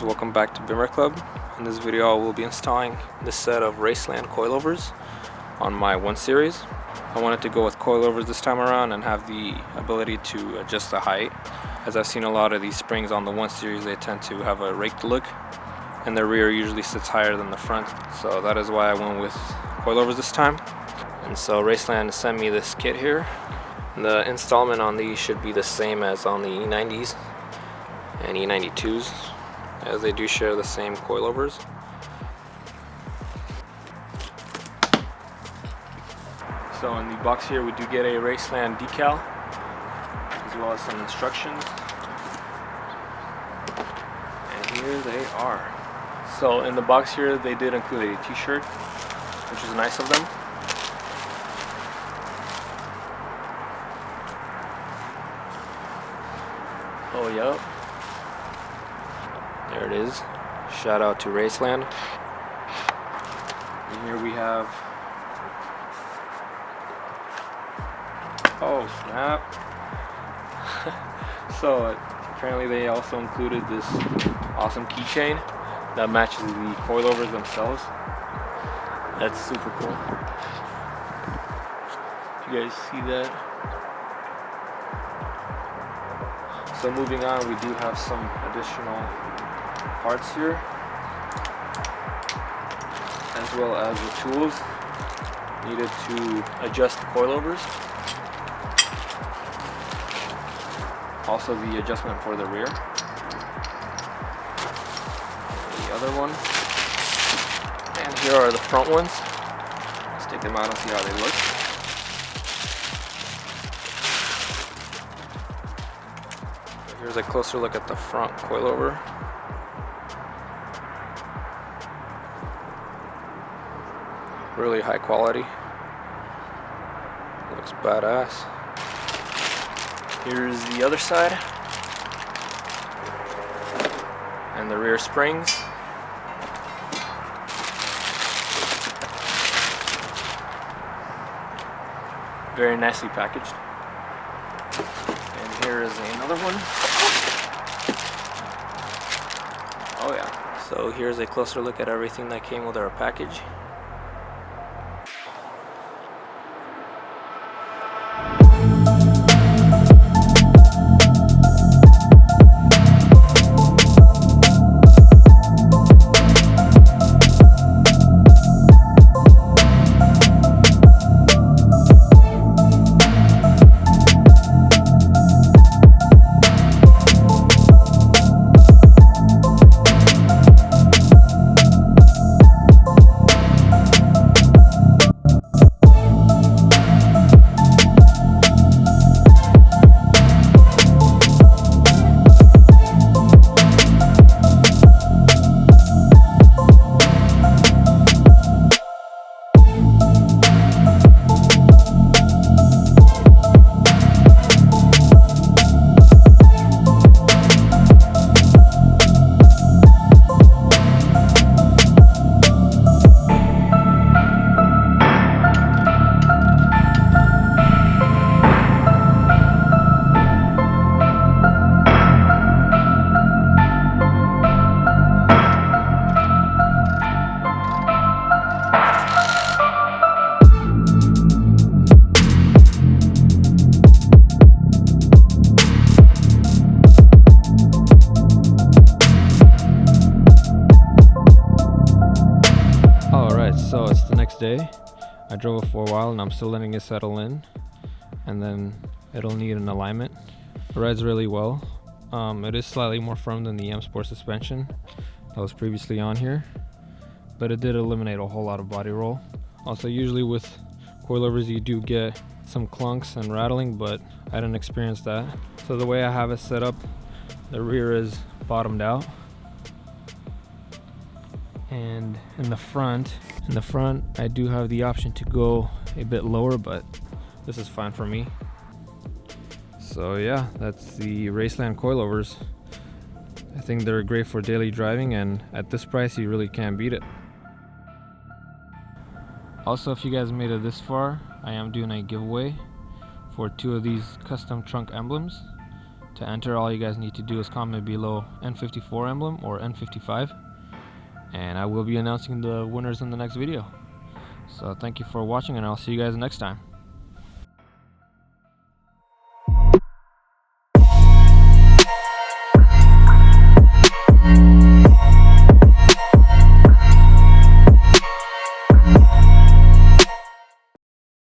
guys, welcome back to Bimmer Club. In this video I will be installing this set of Raceland coilovers on my 1 Series. I wanted to go with coilovers this time around and have the ability to adjust the height. As I've seen a lot of these springs on the 1 Series, they tend to have a raked look and the rear usually sits higher than the front. So that is why I went with coilovers this time. And so Raceland sent me this kit here. The installment on these should be the same as on the E90s and E92s, as they do share the same coilovers. So in the box here we do get a Raceland decal as well as some instructions, and here they are. So in the box here they did include a t-shirt, which is nice of them. Oh yep, there it is. Shout out to Raceland. And here we have, oh snap. So apparently they also included this awesome keychain that matches the coilovers themselves. That's super cool. You guys see that? So moving on, we do have some additional parts here, as well as the tools needed to adjust the coilovers. Also the adjustment for the rear. The other one. And here are the front ones. Let's take them out and see how they look. Here's a closer look at the front coilover. Really high quality. Looks badass. Here's the other side. And the rear springs. Very nicely packaged. And here is another one. Oh yeah. So here's a closer look at everything that came with our package. So it's the next day. I drove it for a while and I'm still letting it settle in, and then it'll need an alignment. It rides really well. It is slightly more firm than the M Sport suspension that was previously on here, but it did eliminate a whole lot of body roll. Also, usually with coilovers you do get some clunks and rattling, but I didn't experience that. So the way I have it set up, the rear is bottomed out, and in the front I do have the option to go a bit lower, but this is fine for me. So yeah, that's the Raceland coilovers. I think they're great for daily driving, and at this price you really can't beat it. Also, if you guys made it this far, I am doing a giveaway for 2 of these custom trunk emblems. To enter, all you guys need to do is comment below N54 emblem or N55, and I will be announcing the winners in the next video. So thank you for watching, and I'll see you guys next time.